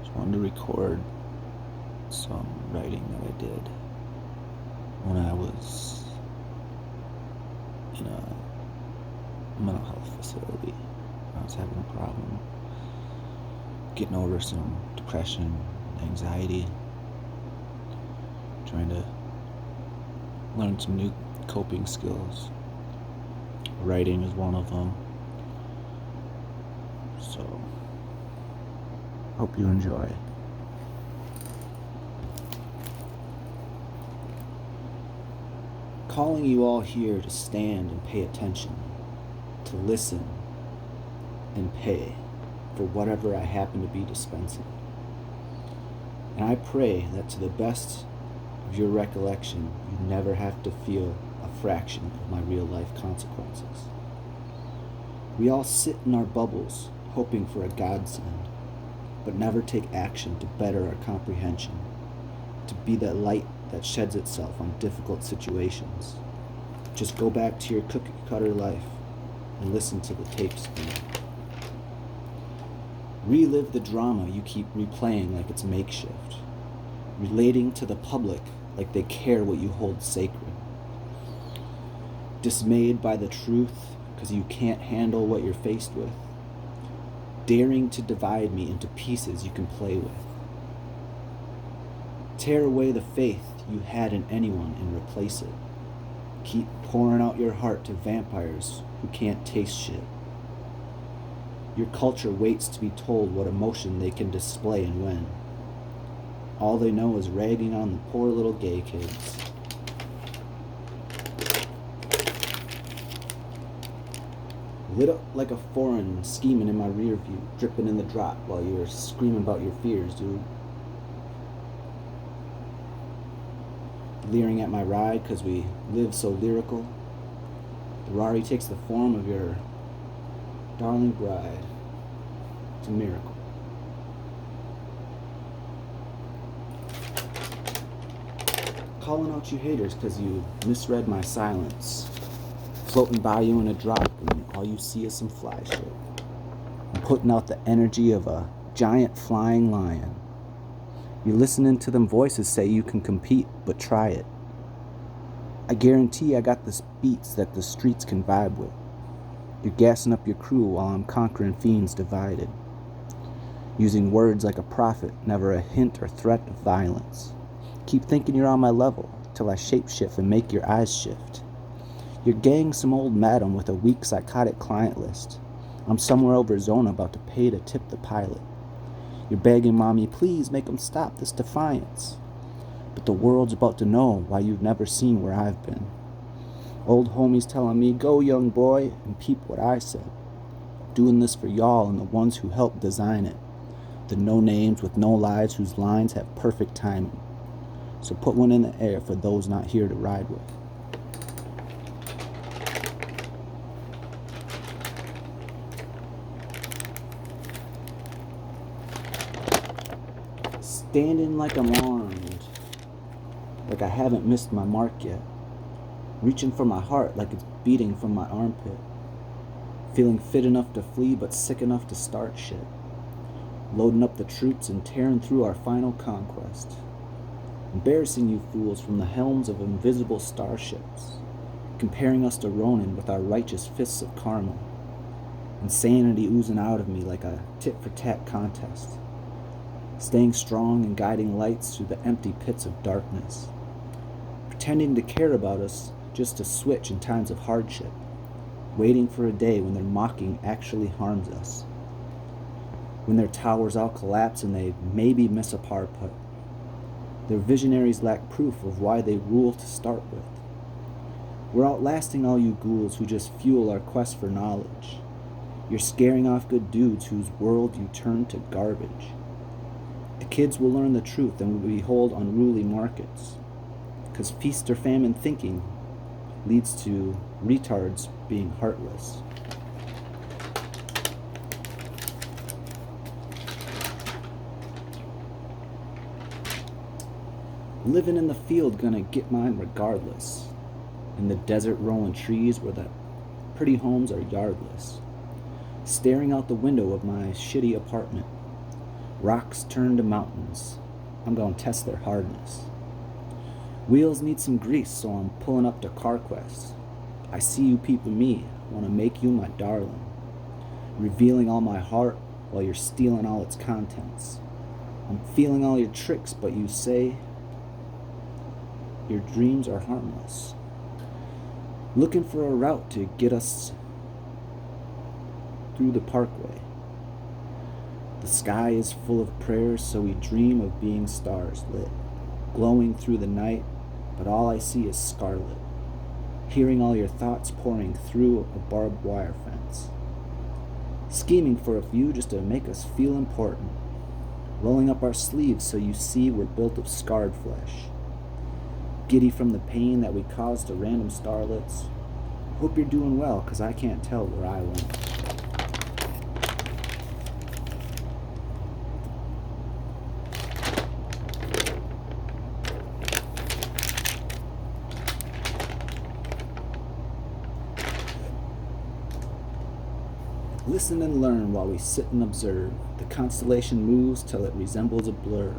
Just wanted to record some writing that I did when I was in a mental health facility. I was having a problem getting over some depression, anxiety, trying to learn some new coping skills. Writing is one of them. So, hope you enjoy. Calling you all here to stand and pay attention, to listen and pay for whatever I happen to be dispensing. And I pray that to the best of your recollection, you never have to feel a fraction of my real life consequences. We all sit in our bubbles, hoping for a godsend, but never take action to better our comprehension, to be that light that sheds itself on difficult situations. Just go back to your cookie cutter life and listen to the tape spin. Relive the drama you keep replaying like it's makeshift, relating to the public like they care what you hold sacred. Dismayed by the truth because you can't handle what you're faced with, daring to divide me into pieces you can play with. Tear away the faith you had in anyone and replace it. Keep pouring out your heart to vampires who can't taste shit. Your culture waits to be told what emotion they can display and when. All they know is ragging on the poor little gay kids. Lit up like a foreign, scheming in my rear view, dripping in the drop while you're screaming about your fears, dude. Leering at my ride because we live so lyrical. The Rari takes the form of your darling bride. It's a miracle. Calling out you haters because you misread my silence. Floating by you in a drop and all you see is some fly shit. I'm putting out the energy of a giant flying lion. You're listening to them voices say you can compete, but try it. I guarantee I got the beats that the streets can vibe with. You're gassing up your crew while I'm conquering fiends divided. Using words like a prophet, never a hint or threat of violence. Keep thinking you're on my level, till I shapeshift and make your eyes shift. You're ganging some old madam with a weak psychotic client list. I'm somewhere over Zona about to pay to tip the pilot. You're begging mommy, please make him stop this defiance. But the world's about to know why you've never seen where I've been. Old homies telling me, go young boy, and peep what I said. Doing this for y'all and the ones who helped design it. The no names with no lives whose lines have perfect timing. So put one in the air for those not here to ride with. Standing like I'm armed, like I haven't missed my mark yet. Reaching for my heart like it's beating from my armpit. Feeling fit enough to flee but sick enough to start shit. Loading up the troops and tearing through our final conquest. Embarrassing you fools from the helms of invisible starships. Comparing us to Ronin with our righteous fists of karma. Insanity oozing out of me like a tit-for-tat contest. Staying strong and guiding lights through the empty pits of darkness. Pretending to care about us just to switch in times of hardship. Waiting for a day when their mocking actually harms us. When their towers all collapse and they maybe miss a par putt. Their visionaries lack proof of why they rule to start with. We're outlasting all you ghouls who just fuel our quest for knowledge. You're scaring off good dudes whose world you turn to garbage. The kids will learn the truth and will behold unruly markets. Because feast or famine thinking leads to retards being heartless. Living in the field gonna get mine regardless. In the desert rolling trees where the pretty homes are yardless. Staring out the window of my shitty apartment. Rocks turn to mountains. I'm gonna test their hardness. Wheels need some grease, so I'm pulling up to CarQuest. I see you peeping me, wanna make you my darling. Revealing all my heart while you're stealing all its contents. I'm feeling all your tricks, but you say your dreams are harmless. Looking for a route to get us through the parkway. The sky is full of prayers, so we dream of being stars lit, glowing through the night, but all I see is scarlet. Hearing all your thoughts pouring through a barbed wire fence. Scheming for a few just to make us feel important. Rolling up our sleeves so you see we're built of scarred flesh. Giddy from the pain that we cause to random starlets. Hope you're doing well, 'cause I can't tell where I went. Listen and learn while we sit and observe. The constellation moves till it resembles a blur.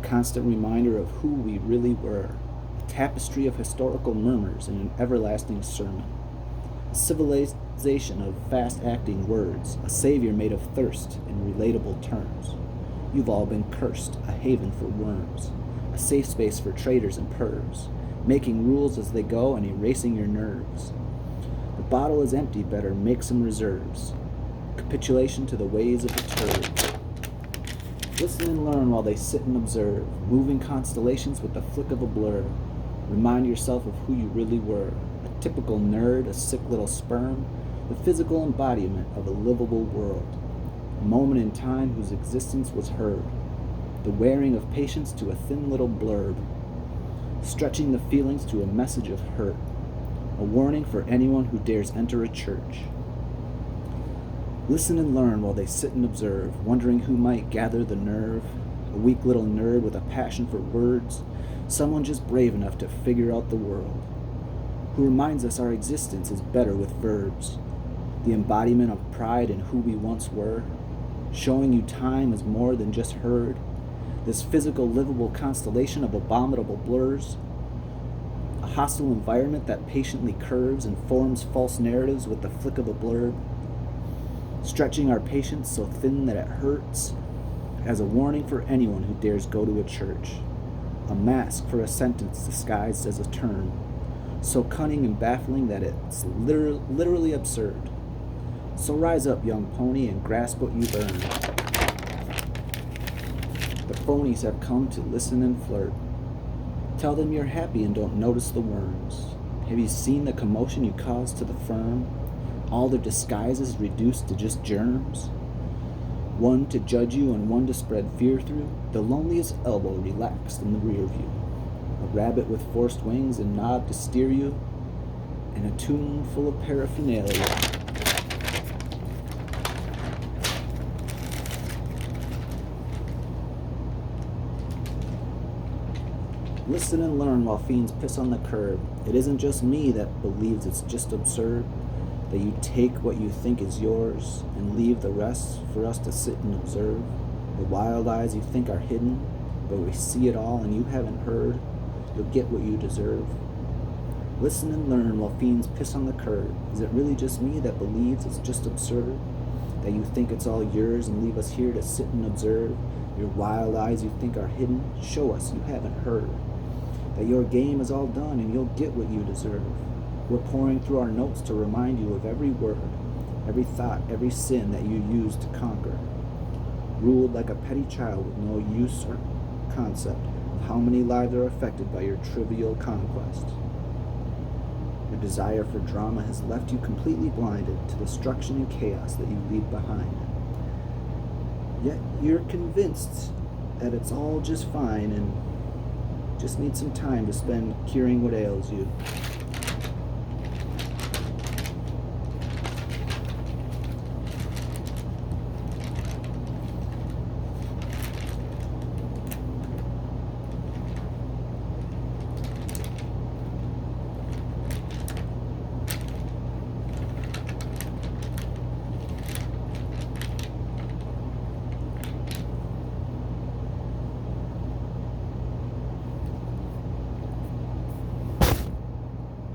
A constant reminder of who we really were. A tapestry of historical murmurs in an everlasting sermon. A civilization of fast-acting words. A savior made of thirst in relatable terms. You've all been cursed, a haven for worms. A safe space for traitors and pervs. Making rules as they go and erasing your nerves. The bottle is empty, better make some reserves. Capitulation to the ways of the turd. Listen and learn while they sit and observe, moving constellations with the flick of a blur. Remind yourself of who you really were, a typical nerd, a sick little sperm, the physical embodiment of a livable world, a moment in time whose existence was heard, the wearing of patience to a thin little blurb, stretching the feelings to a message of hurt, a warning for anyone who dares enter a church. Listen and learn while they sit and observe, wondering who might gather the nerve, a weak little nerd with a passion for words, someone just brave enough to figure out the world, who reminds us our existence is better with verbs, the embodiment of pride in who we once were, showing you time is more than just heard, this physical livable constellation of abominable blurs, a hostile environment that patiently curves and forms false narratives with the flick of a blurb, stretching our patience so thin that it hurts, as a warning for anyone who dares go to a church, a mask for a sentence disguised as a term, so cunning and baffling that it's literally absurd. So rise up, young pony, and grasp what you've earned. The phonies have come to listen and flirt. Tell them you're happy and don't notice the worms. Have you seen the commotion you cause to the firm? All their disguises reduced to just germs. One to judge you and one to spread fear through, the loneliest elbow relaxed in the rear view. A rabbit with forced wings and knob to steer you, and a tomb full of paraphernalia. Listen and learn while fiends piss on the curb. It isn't just me that believes it's just absurd that you take what you think is yours and leave the rest for us to sit and observe. The wild eyes you think are hidden, but we see it all and you haven't heard. You'll get what you deserve. Listen and learn while fiends piss on the curb. Is it really just me that believes it's just absurd that you think it's all yours and leave us here to sit and observe? Your wild eyes you think are hidden, show us you haven't heard that your game is all done and you'll get what you deserve. We're pouring through our notes to remind you of every word, every thought, every sin that you used to conquer. Ruled like a petty child with no use or concept of how many lives are affected by your trivial conquest. Your desire for drama has left you completely blinded to destruction and chaos that you leave behind. Yet you're convinced that it's all just fine and just need some time to spend curing what ails you.